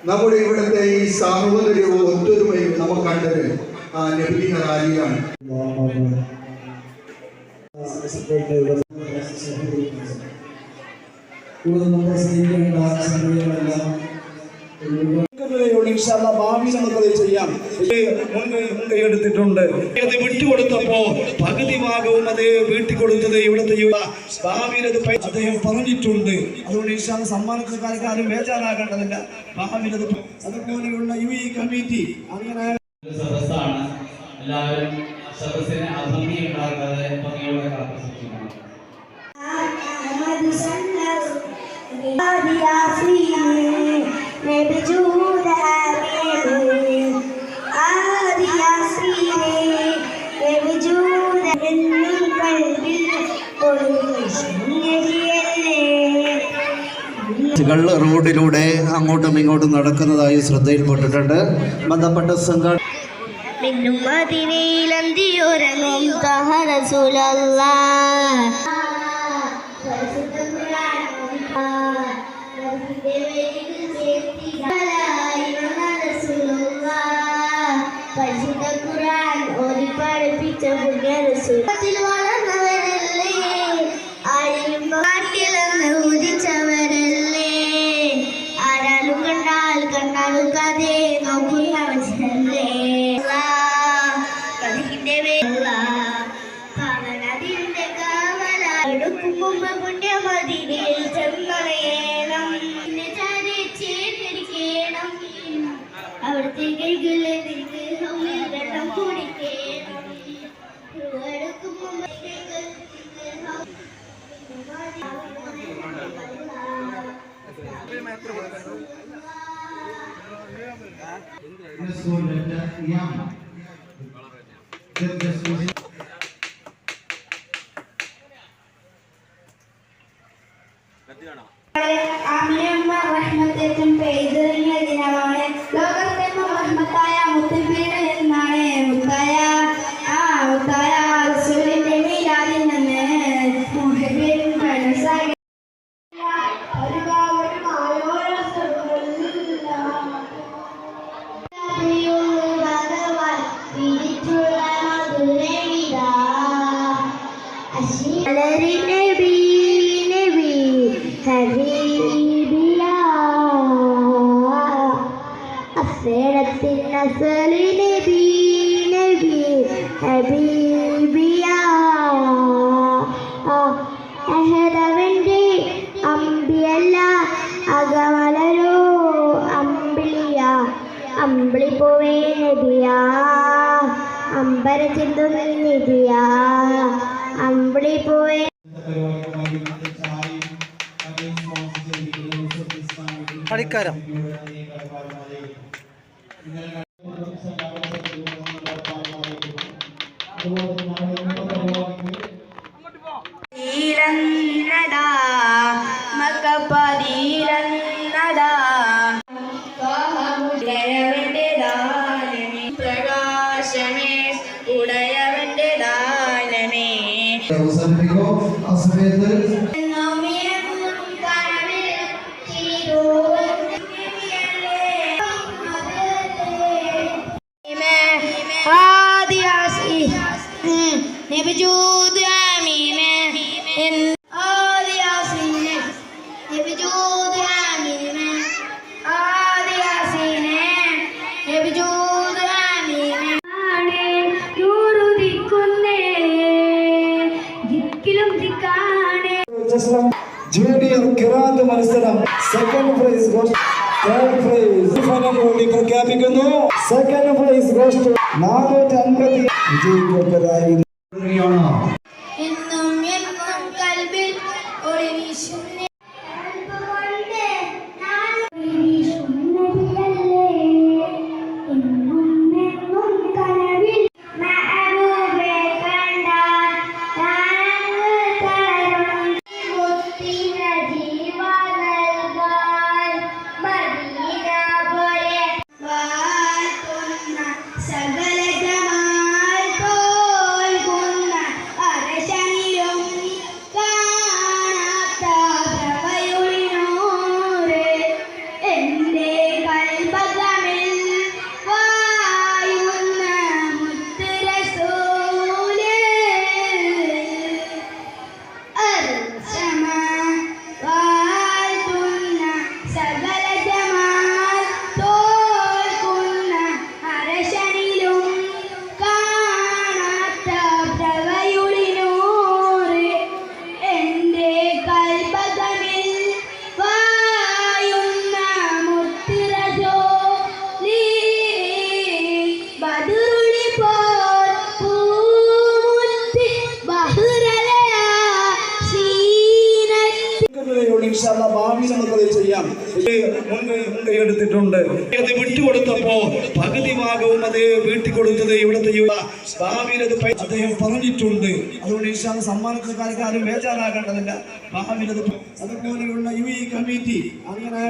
നമ്മുടെ ഇവിടുത്തെ ഈ സാഹോദര്യവും ഒത്തൊരുമയും നമുക്ക് കണ്ടത് ആ നബിദിന റാലിയാണ്. ഭാവി നമുക്കത് ചെയ്യാം. മുൻകൈയെടുത്തിട്ടുണ്ട്. അത് വിട്ടുകൊടുത്തപ്പോ പകുതി ഭാഗവും അത് വീട്ടിക്കൊടുത്തത് ഇവിടുത്തെ ഭാവിയിൽ അദ്ദേഹം പറഞ്ഞിട്ടുണ്ട്. അതുകൊണ്ട് ഇൻഷാ സമ്മാനത്തിന് കാര്യക്കാരും ബേജാറാകേണ്ടതില്ല. ഭാവിയിൽ അതുപോലെയുള്ള കമ്മിറ്റി അങ്ങനെ സദസ്സാണ്. എല്ലാവരും സദസ്സിനെ അഭംഗി ഉണ്ടാക്കാതെ ഭംഗിയോടെ കാത്തുസൂക്ഷിക്കണം. റോഡിലൂടെ അങ്ങോട്ടും ഇങ്ങോട്ടും നടക്കുന്നതായി ശ്രദ്ധയിൽപ്പെട്ടിട്ടുണ്ട്. ബന്ധപ്പെട്ട സംഘടന കളിക്കാരം ജൂനിയർ കിറാത്ത് മത്സരം സെക്കൻഡ് പ്രൈസ് തേർഡ് പ്രൈസ് പ്രഖ്യാപിക്കുന്നു. സെക്കൻഡ് പ്രൈസ് 450 വിജയികൾക്കായി ഇൻഷാല്ലാ ഭാവിയിൽ നമുക്കത് ചെയ്യാം. മുൻകൈ എടുത്തിട്ടുണ്ട്. അത് വിട്ടുകൊടുത്തപ്പോ പകുതി ഭാഗവും അത് വീട്ടിക്കൊടുത്തത് ഇവിടുത്തെ ഭാവിയിൽ അത് അദ്ദേഹം പറഞ്ഞിട്ടുണ്ട്. അതുകൊണ്ട് ഇൻഷാല്ലാ സമ്മാനത്തിന് കാര്യക്കാരും ബേജാറാകേണ്ടതില്ല. ഭാവിയിൽ അതുപോലെയുള്ള ഈ കമ്മിറ്റി അങ്ങനെ